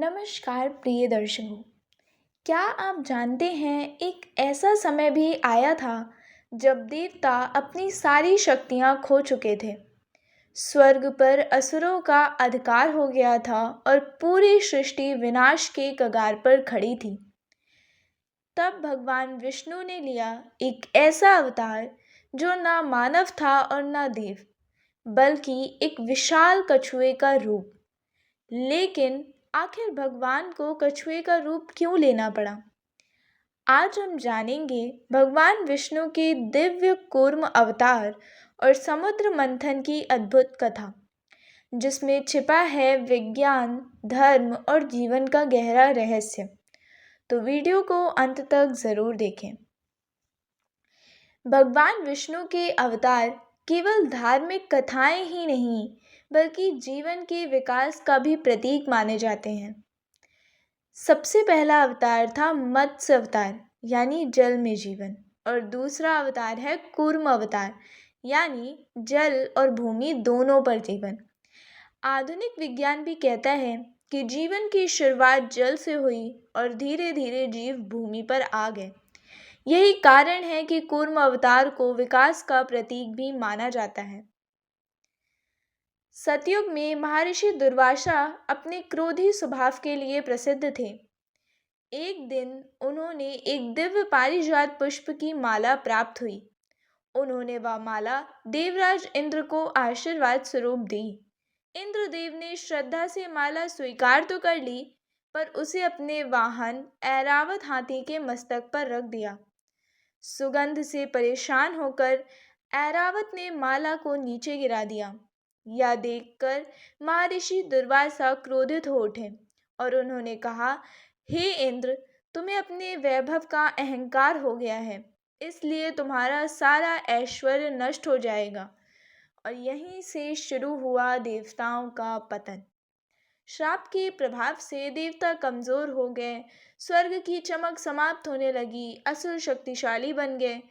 नमस्कार प्रिय दर्शकों। क्या आप जानते हैं एक ऐसा समय भी आया था जब देवता अपनी सारी शक्तियां खो चुके थे। स्वर्ग पर असुरों का अधिकार हो गया था और पूरी सृष्टि विनाश के कगार पर खड़ी थी। तब भगवान विष्णु ने लिया एक ऐसा अवतार जो ना मानव था और ना देव, बल्कि एक विशाल कछुए का रूप। लेकिन आखिर भगवान को कछुए का रूप क्यों लेना पड़ा? आज हम जानेंगे भगवान विष्णु के दिव्य कूर्म अवतार और समुद्र मंथन की अद्भुत कथा, जिसमें छिपा है विज्ञान, धर्म और जीवन का गहरा रहस्य। तो वीडियो को अंत तक जरूर देखें। भगवान विष्णु के अवतार केवल धार्मिक कथाएं ही नहीं, बल्कि जीवन के विकास का भी प्रतीक माने जाते हैं। सबसे पहला अवतार था मत्स्य अवतार, यानी जल में जीवन, और दूसरा अवतार है कूर्म अवतार, यानी जल और भूमि दोनों पर जीवन। आधुनिक विज्ञान भी कहता है कि जीवन की शुरुआत जल से हुई और धीरे धीरे जीव भूमि पर आ गए। यही कारण है कि कूर्म अवतार को विकास का प्रतीक भी माना जाता है। सतयुग में महर्षि दुर्वासा अपने क्रोधी स्वभाव के लिए प्रसिद्ध थे। एक दिन उन्होंने एक दिव्य पारिजात पुष्प की माला प्राप्त हुई। उन्होंने वह माला देवराज इंद्र को आशीर्वाद स्वरूप दी। इंद्रदेव ने श्रद्धा से माला स्वीकार तो कर ली, पर उसे अपने वाहन ऐरावत हाथी के मस्तक पर रख दिया। सुगंध से परेशान होकर ऐरावत ने माला को नीचे गिरा दिया। यह देखकर महर्षि दुर्वासा क्रोधित हो उठे और उन्होंने कहा, हे इंद्र, तुम्हें अपने वैभव का अहंकार हो गया है, इसलिए तुम्हारा सारा ऐश्वर्य नष्ट हो जाएगा। और यहीं से शुरू हुआ देवताओं का पतन। श्राप के प्रभाव से देवता कमजोर हो गए, स्वर्ग की चमक समाप्त होने लगी, असुर शक्तिशाली बन गए।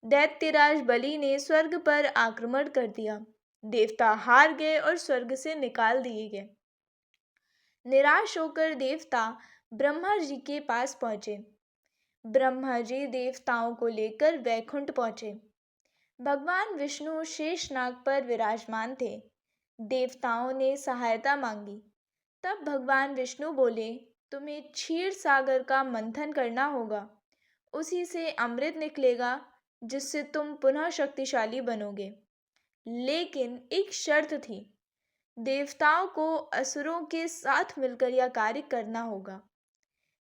दैत्यराज बलि ने स्वर्ग पर आक्रमण कर दिया। देवता हार गए और स्वर्ग से निकाल दिए गए। निराश होकर देवता ब्रह्मा जी के पास पहुंचे। ब्रह्मा जी देवताओं को लेकर वैकुंठ पहुंचे। भगवान विष्णु शेषनाग पर विराजमान थे। देवताओं ने सहायता मांगी। तब भगवान विष्णु बोले, तुम्हें क्षीर सागर का मंथन करना होगा। उसी से अमृत निकलेगा, जिससे तुम पुनः शक्तिशाली बनोगे। लेकिन एक शर्त थी, देवताओं को असुरों के साथ मिलकर यह कार्य करना होगा।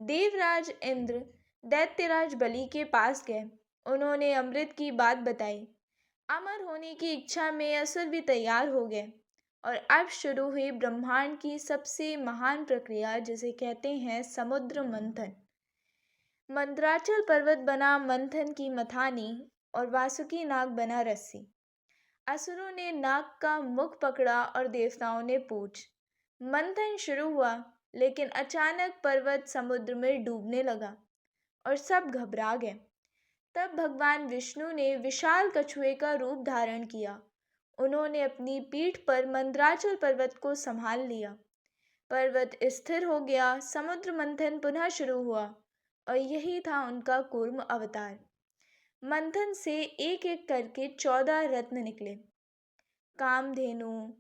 देवराज इंद्र दैत्यराज बलि के पास गए। उन्होंने अमृत की बात बताई। अमर होने की इच्छा में असुर भी तैयार हो गए और अब शुरू हुई ब्रह्मांड की सबसे महान प्रक्रिया, जिसे कहते हैं समुद्र मंथन। मंद्राचल पर्वत बना मंथन की मथानी और वासुकी नाग बना रस्सी। असुरों ने नाग का मुख पकड़ा और देवताओं ने पूंछ। मंथन शुरू हुआ, लेकिन अचानक पर्वत समुद्र में डूबने लगा और सब घबरा गए। तब भगवान विष्णु ने विशाल कछुए का रूप धारण किया। उन्होंने अपनी पीठ पर मंद्राचल पर्वत को संभाल लिया। पर्वत स्थिर हो गया, समुद्र मंथन पुनः शुरू हुआ और यही था उनका कूर्म अवतार। मंथन से एक एक करके 14 रत्न निकले। कामधेनु,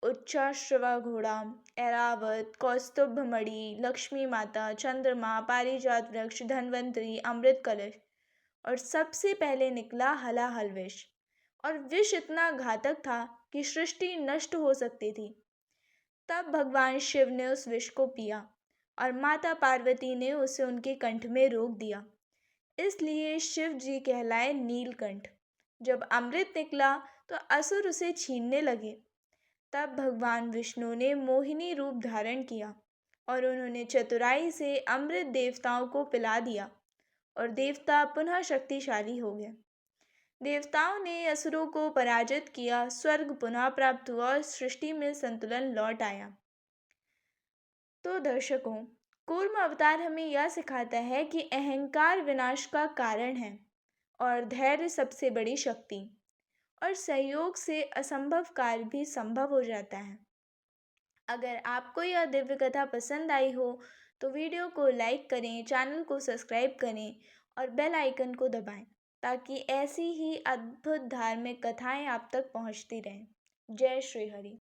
उच्चाश्रवा घोड़ा, ऐरावत, कौस्तुभमणि, लक्ष्मी माता, चंद्रमा, पारिजात वृक्ष, धन्वंतरी, अमृत कलश, और सबसे पहले निकला हलाहल विष। और विष इतना घातक था कि सृष्टि नष्ट हो सकती थी। तब भगवान शिव ने उस विष को पिया और माता पार्वती ने उसे उनके कंठ में रोक दिया। इसलिए शिव जी कहलाए नीलकंठ। जब अमृत निकला तो असुर उसे छीनने लगे। तब भगवान विष्णु ने मोहिनी रूप धारण किया और उन्होंने चतुराई से अमृत देवताओं को पिला दिया और देवता पुनः शक्तिशाली हो गए। देवताओं ने असुरों को पराजित किया, स्वर्ग पुनः प्राप्त हुआ और सृष्टि में संतुलन लौट आया। तो दर्शकों, कूर्म अवतार हमें यह सिखाता है कि अहंकार विनाश का कारण है और धैर्य सबसे बड़ी शक्ति, और सहयोग से असंभव कार्य भी संभव हो जाता है। अगर आपको यह दिव्य कथा पसंद आई हो तो वीडियो को लाइक करें, चैनल को सब्सक्राइब करें और बेल आइकन को दबाएं ताकि ऐसी ही अद्भुत धार्मिक कथाएं आप तक पहुंचती रहें। जय श्री हरि।